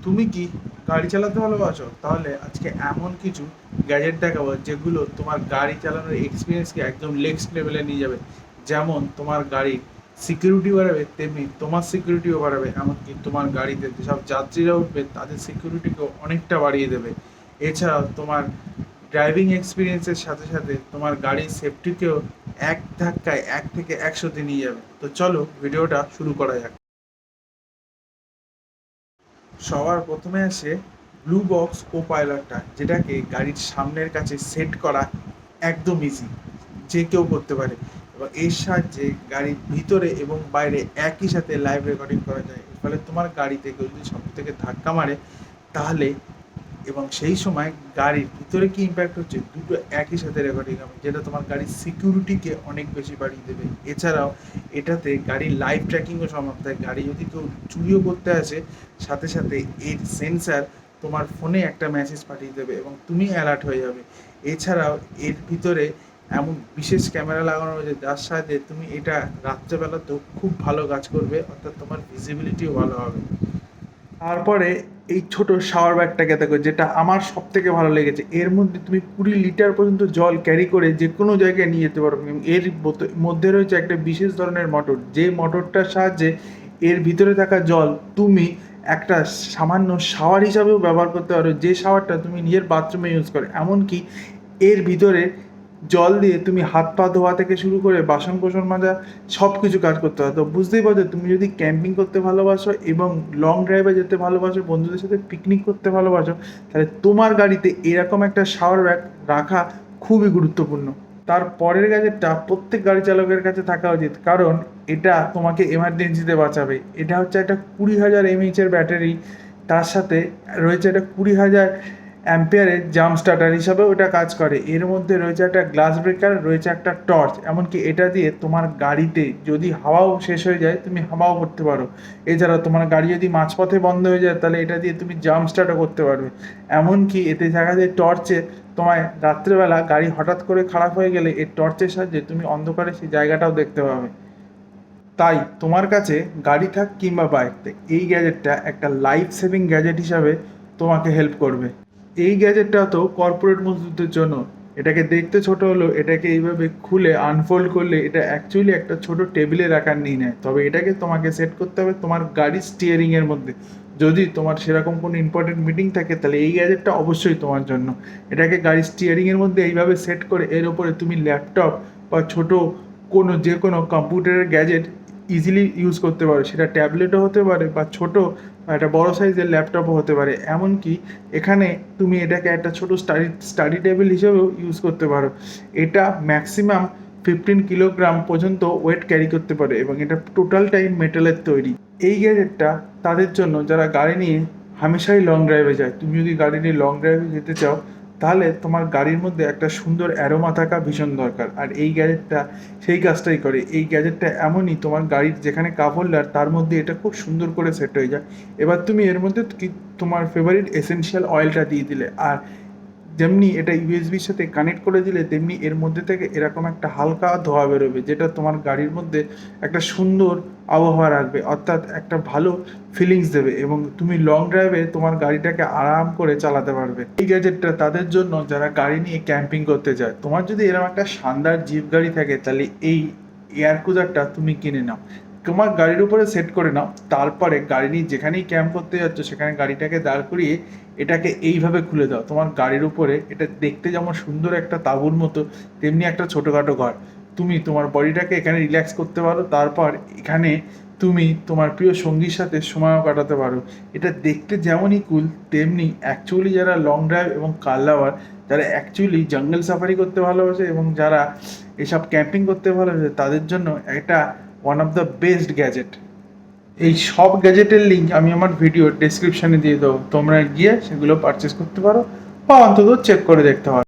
তুমি কি গাড়ি চালাতে ভালোবাসো? তাহলে আজকে এমন কিছু গ্যাজেট দেখাবো যেগুলো তোমার গাড়ি চালানোর এক্সপিরিয়েন্সকে একদম নেক্সট লেভেলে নিয়ে যাবে। যেমন তোমার গাড়ির সিকিউরিটি বাড়াবে, তেমনি তোমার সিকিউরিটিও বাড়াবে। এমনকি তোমার গাড়িতে যেসব যাত্রীরা উঠবে তাদের সিকিউরিটিকেও অনেকটা বাড়িয়ে দেবে। এছাড়াও তোমার ড্রাইভিং এক্সপিরিয়েন্সের সাথে সাথে তোমার গাড়ির সেফটিকেও এক ধাক্কায় 1 থেকে 100-তে নিয়ে যাবে। তো চলো ভিডিওটা শুরু করা যাক। সবার প্রথমে আসে ব্লু বক্স কো পাইলটটা, যেটাকে গাড়ির সামনের কাছে সেট করা একদম ইজি, যে কেউ করতে পারে। এবং এর সাহায্যে গাড়ির ভিতরে এবং বাইরে একই সাথে লাইভ রেকর্ডিং করা যায়। এর ফলে তোমার গাড়িতে কেউ যদি সামনে থেকে ধাক্কা মারে তাহলে এবং সেই সময় গাড়ির ভিতরে কি ইম্প্যাক্ট হচ্ছে দুটো একই সাথে রেকর্ডিং হবে, যেটা তোমার গাড়ির সিকিউরিটিকে অনেক বেশি বাড়িয়ে দেবে। এছাড়াও এটাতে গাড়ির লাইভ ট্র্যাকিংও সম্ভব। তাই গাড়ি যদি কেউ চুরিও করতে আসে, সাথে সাথে এর সেন্সার তোমার ফোনে একটা মেসেজ পাঠিয়ে দেবে এবং তুমি অ্যালার্ট হয়ে যাবে। এছাড়াও এর ভিতরে এমন বিশেষ ক্যামেরা লাগানো রয়েছে যার সাহায্যে তুমি এটা রাত্রেবেলাতেও খুব ভালো কাজ করবে, অর্থাৎ তোমার ভিজিবিলিটিও ভালো হবে। তারপরে এই ছোট শাওয়ার ব্যাগটাকে দেখো, যেটা আমার সব থেকে ভালো লেগেছে। এর মধ্যে তুমি 20 লিটার পর্যন্ত জল ক্যারি করে যে কোনো জায়গায় নিয়ে যেতে পারো। এবং এর মধ্যে রয়েছে একটা বিশেষ ধরনের মোটর, যে মোটরটার সাহায্যে এর ভিতরে থাকা জল তুমি একটা সামান্য শাওয়ার হিসাবেও ব্যবহার করতে পারো, যে শাওয়ারটা তুমি নিজের বাথরুমে ইউজ করো। এমনকি এর ভিতরে জল দিয়ে তুমি হাত পা ধোয়া থেকে শুরু করে বাসন কোসন মাজা সব কিছু কাজ করতে হয়। তো বুঝতেই পারছো, তুমি যদি ক্যাম্পিং করতে ভালোবাসো এবং লং ড্রাইভে যেতে ভালোবাসো, বন্ধুদের সাথে পিকনিক করতে ভালোবাসো, তাহলে তোমার গাড়িতে এরকম একটা শাওয়ার ব্যাগ রাখা খুবই গুরুত্বপূর্ণ। তার পরের গ্যাজেটটা প্রত্যেক গাড়ি চালকের কাছে থাকা উচিত, কারণ এটা তোমাকে এমার্জেন্সিতে বাঁচাবে। এটা হচ্ছে একটা 20,000 mAh ব্যাটারি। তার সাথে রয়েছে একটা 20,000 অ্যাম্পিয়ারের জাম্প স্টার্টার হিসাবেও এটা কাজ করে। এর মধ্যে রয়েছে একটা গ্লাস ব্রেকার, রয়েছে একটা টর্চ। এমনকি এটা দিয়ে তোমার গাড়িতে যদি হাওয়াও শেষ হয়ে যায়, তুমি হাওয়াও করতে পারো। এছাড়া তোমার গাড়ি যদি মাঝপথে বন্ধ হয়ে যায়, তাহলে এটা দিয়ে তুমি জাম্প স্টার্টও করতে পারবে। এমনকি এতে দেখা যায় টর্চে তোমায় রাত্রেবেলা গাড়ি হঠাৎ করে খারাপ হয়ে গেলে এই টর্চের সাহায্যে তুমি অন্ধকারে সেই জায়গাটাও দেখতে পাবে। তাই তোমার কাছে গাড়ি থাক কিংবা বাইক থাক, এই গ্যাজেটটা একটা লাইফ সেভিং গ্যাজেট হিসাবে তোমাকে হেল্প করবে। এই গ্যাজেটটা তো কর্পোরেট মজদুরদের জন্য। এটাকে দেখতে ছোট হলেও এটাকে এইভাবে খুলে আনফোল্ড করলে এটা অ্যাকচুয়ালি একটা ছোট টেবিলের আকার নিয়ে নেয়। তবে এটাকে তোমাকে সেট করতে হবে তোমার গাড়ির স্টিয়ারিংয়ের মধ্যে। যদি তোমার সেরকম কোনো ইম্পর্টেন্ট মিটিং থাকে, তাহলে এই গ্যাজেটটা অবশ্যই তোমার জন্য। এটাকে গাড়ির স্টিয়ারিংয়ের মধ্যে এইভাবে সেট করে এর ওপরে তুমি ল্যাপটপ বা ছোট যে কোনো কম্পিউটারের গ্যাজেট ইজিলি ইউজ করতে পারো। সেটা ট্যাবলেটও হতে পারে বা ছোটো একটা বড় সাইজের ল্যাপটপও হতে পারে। এমনকি এখানে তুমি এটাকে একটা ছোটো স্টাডি টেবিল হিসেবেও ইউজ করতে পারো। এটা ম্যাক্সিমাম 15 কিলোগ্রাম পর্যন্ত ওয়েট ক্যারি করতে পারে এবং এটা টোটালটাই মেটালের তৈরি। এই গ্যাজেটটা তাদের জন্য যারা গাড়ি নিয়ে হামেশাই লং ড্রাইভে যায়। তুমি যদি গাড়ি নিয়ে লং ড্রাইভে যেতে চাও, তাহলে তোমার গাড়ির মধ্যে একটা সুন্দর অ্যারোমা থাকা ভীষণ দরকার। আর এই গ্যাজেটটা সেই কাজটাই করে। এই গ্যাজেটটা এমনই, তোমার গাড়ির যেখানে কাপ হোল্ডার তার মধ্যে এটা খুব সুন্দর করে সেট হয়ে যায়। এবার তুমি এর মধ্যে তোমার ফেভারিট এসেনশিয়াল অয়েলটা দিয়ে দিলে, আর যেমনি এটা ইউএসবির সাথে কানেক্ট করে দিলে, তেমনি এর মধ্যে থেকে এরকম একটা হালকা ধোঁয়া বেরোবে, যেটা তোমার গাড়ির মধ্যে একটা সুন্দর আবহাওয়া রাখবে, অর্থাৎ একটা ভালো ফিলিংস দেবে এবং তুমি লং ড্রাইভে তোমার গাড়িটাকে আরাম করে চালাতে পারবে। এই গ্যাজেটটা তাদের জন্য যারা গাড়ি নিয়ে ক্যাম্পিং করতে যায়। তোমার যদি এরকম একটা শানদার জিপ গাড়ি থাকে, তাহলে এই এয়ার কুলারটা তুমি কিনে নাও, তোমার গাড়ির উপরে সেট করে নাও। তারপরে গাড়ি নিয়ে যেখানেই ক্যাম্প করতে যাচ্ছ, সেখানে গাড়িটাকে দাঁড় করিয়ে এটাকে এইভাবে খুলে দাও। তোমার গাড়ির উপরে এটা দেখতে যেমন সুন্দর একটা তাঁবুর মতো, তেমনি একটা ছোটোখাটো ঘর। তুমি তোমার বডিটাকে এখানে রিল্যাক্স করতে পারো। তারপর এখানে তুমি তোমার প্রিয় সঙ্গীর সাথে সময়ও কাটাতে পারো। এটা দেখতে যেমনই কুল, তেমনি অ্যাকচুয়ালি যারা লং ড্রাইভ এবং কার লাভার, যারা অ্যাকচুয়ালি জঙ্গল সাফারি করতে ভালোবাসে এবং যারা এসব ক্যাম্পিং করতে ভালোবাসে, তাদের জন্য এটা one of the best gadget. এই সব গ্যাজেটের লিঙ্ক আমি আমার ভিডিও ডেসক্রিপশানে দিয়ে দেবো, তোমরা গিয়ে সেগুলো পারচেস করতে পারো বা অন্তত চেক করে দেখতে পারো।